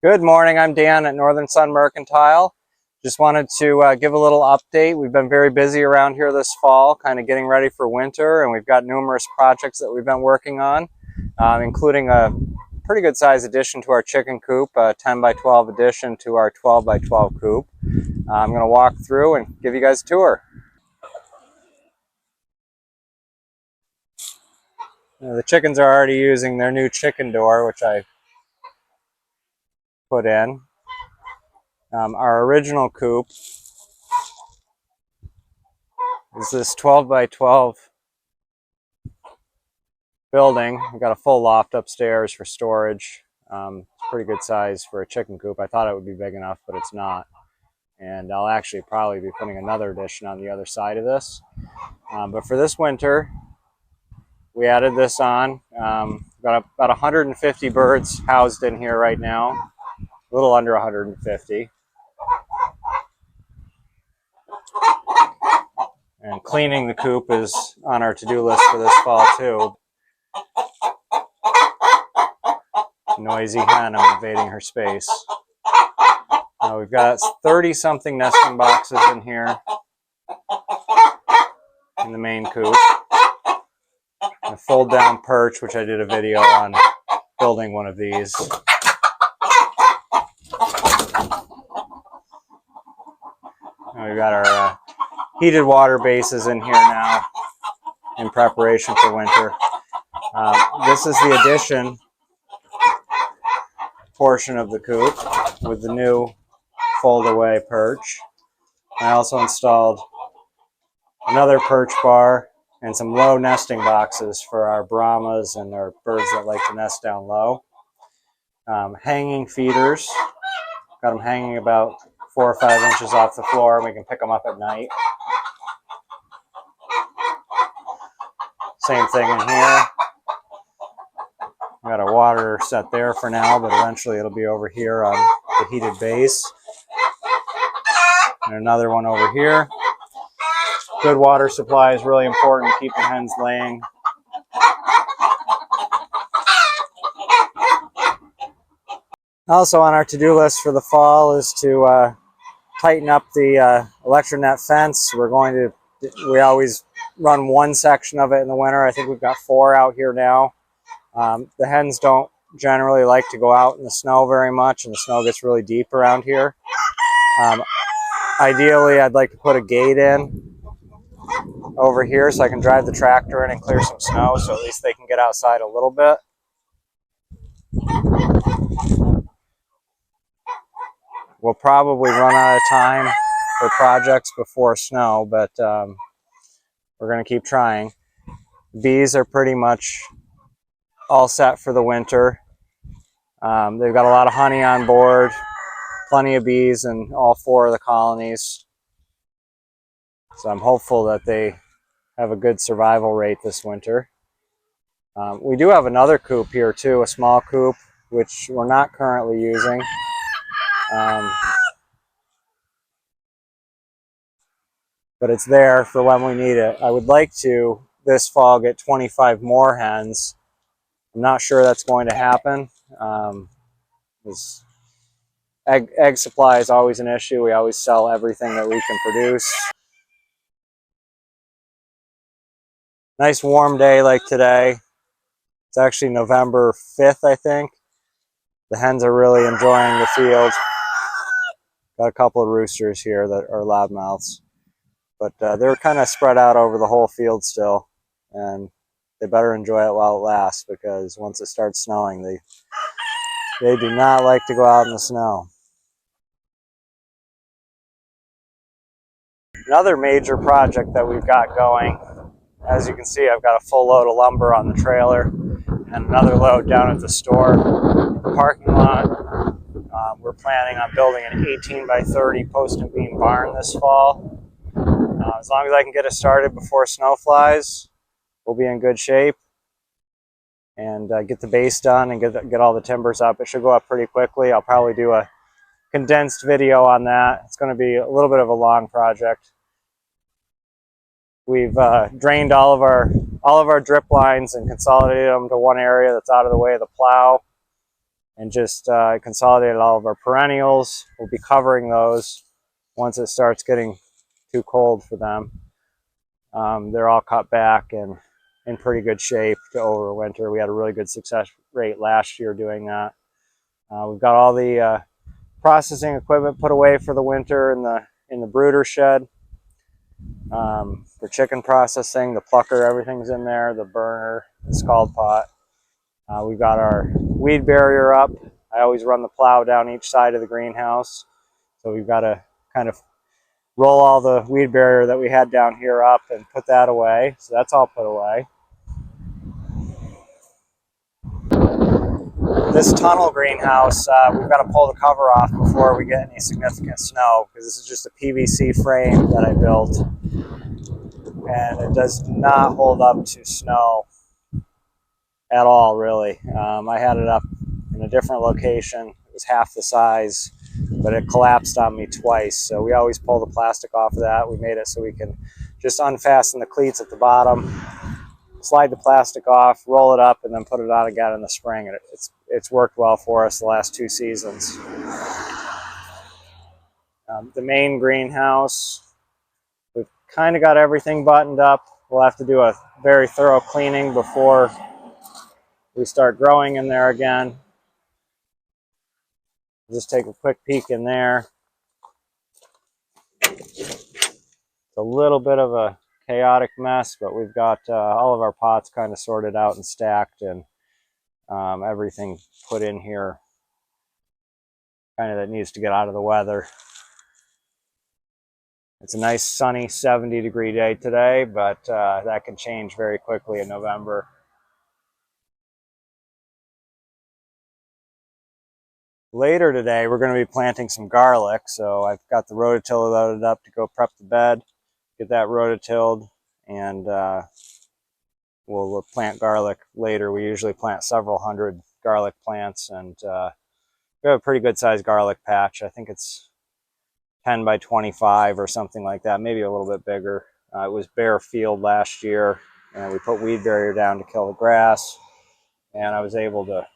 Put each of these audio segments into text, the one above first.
Good morning, I'm Dan at Northern Sun Mercantile. Just wanted to give a little update. We've been very busy around here this fall, kind of getting ready for winter, and we've got numerous projects that we've been working on, including a pretty good size addition to our chicken coop, a 10 by 12 addition to our 12 by 12 coop. I'm going to walk through and give you guys a tour. The chickens are already using their new chicken door, which I put in. Our original coop is this 12 by 12 building. We've got a full loft upstairs for storage. It's pretty good size for a chicken coop. I thought it would be big enough, but it's not. And I'll actually probably be putting another addition on the other side of this. But for this winter, we added this on. We've got about 150 birds housed in here right now, a little under 150. And cleaning the coop is on our to-do list for this fall too. Noisy hen, I'm invading her space. We've got 30-something nesting boxes in here in the main coop. And a fold-down perch, which I did a video on building one of these. We've got our heated water bases in here now in preparation for winter. This is the addition portion of the coop with the new fold-away perch. I also installed another perch bar and some low nesting boxes for our Brahmas and our birds that like to nest down low. Hanging feeders. Got them hanging about 4 or 5 inches off the floor, and we can pick them up at night. Same thing in here. Got a water set there for now, but eventually it'll be over here on the heated base. And another one over here. Good water supply is really important to keep the hens laying. Also on our to-do list for the fall is to tighten up the electronet fence. We always run one section of it in the winter. I think we've got 4 out here now. The hens don't generally like to go out in the snow very much, and the snow gets really deep around here. Ideally, I'd like to put a gate in over here so I can drive the tractor in and clear some snow, so at least they can get outside a little bit. We'll probably run out of time for projects before snow, but we're going to keep trying. Bees are pretty much all set for the winter. They've got a lot of honey on board, plenty of bees in all 4 of the colonies. So I'm hopeful that they have a good survival rate this winter. We do have another coop here too, a small coop, which we're not currently using. But it's there for when we need it. I would like to, this fall, get 25 more hens. I'm not sure that's going to happen. Egg supply is always an issue. We always sell everything that we can produce. Nice warm day like today. It's actually November 5th, I think. The hens are really enjoying the field. Got a couple of roosters here that are loudmouths. But they're kind of spread out over the whole field still. And they better enjoy it while it lasts, because once it starts snowing, they do not like to go out in the snow. Another major project that we've got going, as you can see, I've got a full load of lumber on the trailer and another load down at the store. The parking lot, we're planning on building an 18 by 30 post and beam barn this fall. As long as I can get it started before snow flies, we'll be in good shape. And get the base done and get all the timbers up. It should go up pretty quickly. I'll probably do a condensed video on that. It's going to be a little bit of a long project. We've drained all of our drip lines and consolidated them to one area that's out of the way of the plow. and just consolidated all of our perennials. We'll be covering those once it starts getting too cold for them. They're all cut back and in pretty good shape to overwinter. We had a really good success rate last year doing that. We've got all the processing equipment put away for the winter in the brooder shed. For chicken processing, the plucker, everything's in there, the burner, the scald pot. We've got our weed barrier up. I always run the plow down each side of the greenhouse. So we've got to kind of roll all the weed barrier that we had down here up and put that away. So that's all put away. This tunnel greenhouse, we've got to pull the cover off before we get any significant snow, because this is just a PVC frame that I built, and it does not hold up to snow at all, really. I had it up in a different location. It was half the size, but it collapsed on me twice. So we always pull the plastic off of that. We made it so we can just unfasten the cleats at the bottom, slide the plastic off, roll it up, and then put it on again in the spring. And it's worked well for us the last 2 seasons. The main greenhouse, we've kind of got everything buttoned up. We'll have to do a very thorough cleaning before we start growing in there again. Just take a quick peek in there. It's a little bit of a chaotic mess, but we've got all of our pots kind of sorted out and stacked, and everything put in here kind of that needs to get out of the weather. It's a nice sunny 70-degree day today, but that can change very quickly in November. Later today, we're going to be planting some garlic, so I've got the rototiller loaded up to go prep the bed, get that rototilled, and we'll plant garlic later. We usually plant several hundred garlic plants, and we have a pretty good sized garlic patch. I think it's 10 by 25 or something like that, maybe a little bit bigger. It was bare field last year, and we put weed barrier down to kill the grass, and I was able to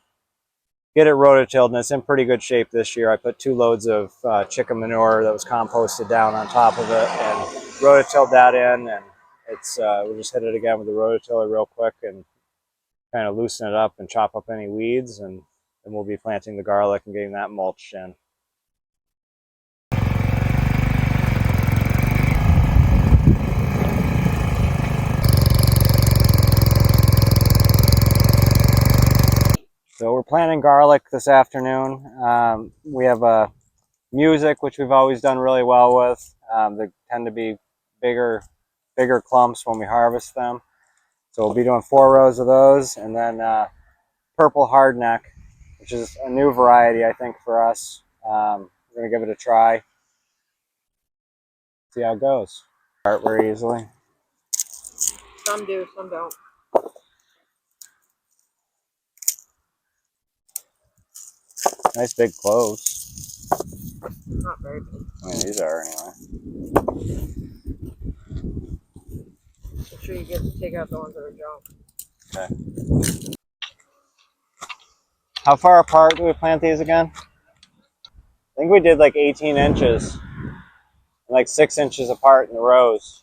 get it rototilled, and it's in pretty good shape this year. I put 2 loads of chicken manure that was composted down on top of it and rototilled that in, and we'll just hit it again with the rototiller real quick and kind of loosen it up and chop up any weeds, and then we'll be planting the garlic and getting that mulched in. So we're planting garlic this afternoon. We have music, which we've always done really well with. They tend to be bigger clumps when we harvest them. So we'll be doing 4 rows of those, and then purple hardneck, which is a new variety, I think, for us. We're going to give it a try, see how it goes. Start very easily. Some do, some don't. Nice big cloves. Not very big. I mean, these are anyway. Make sure you take out the ones that are junk. Okay. How far apart do we plant these again? I think we did like 18 inches, like 6 inches apart in the rows.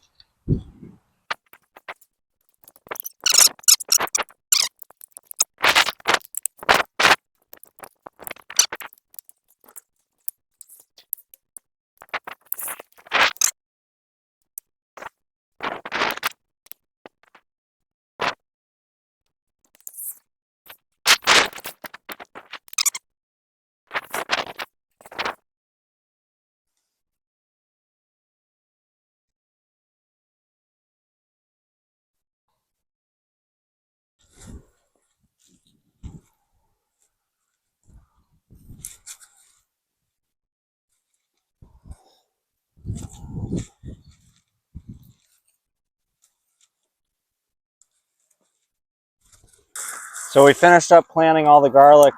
So we finished up planting all the garlic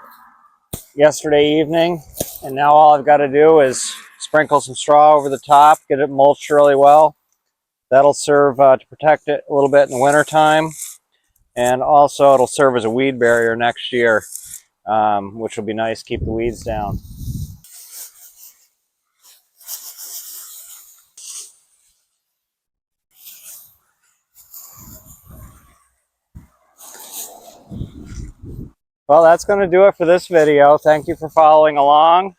yesterday evening, and now all I've got to do is sprinkle some straw over the top, get it mulched really well. That'll serve to protect it a little bit in the wintertime, and also it'll serve as a weed barrier next year. which will be nice, keep the weeds down. Well, that's going to do it for this video. Thank you for following along.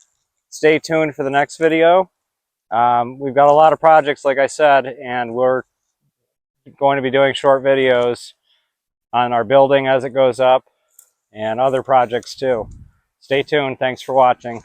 Stay tuned for the next video. We've got a lot of projects, like I said, and we're going to be doing short videos on our building as it goes up and other projects too. Stay tuned. Thanks for watching.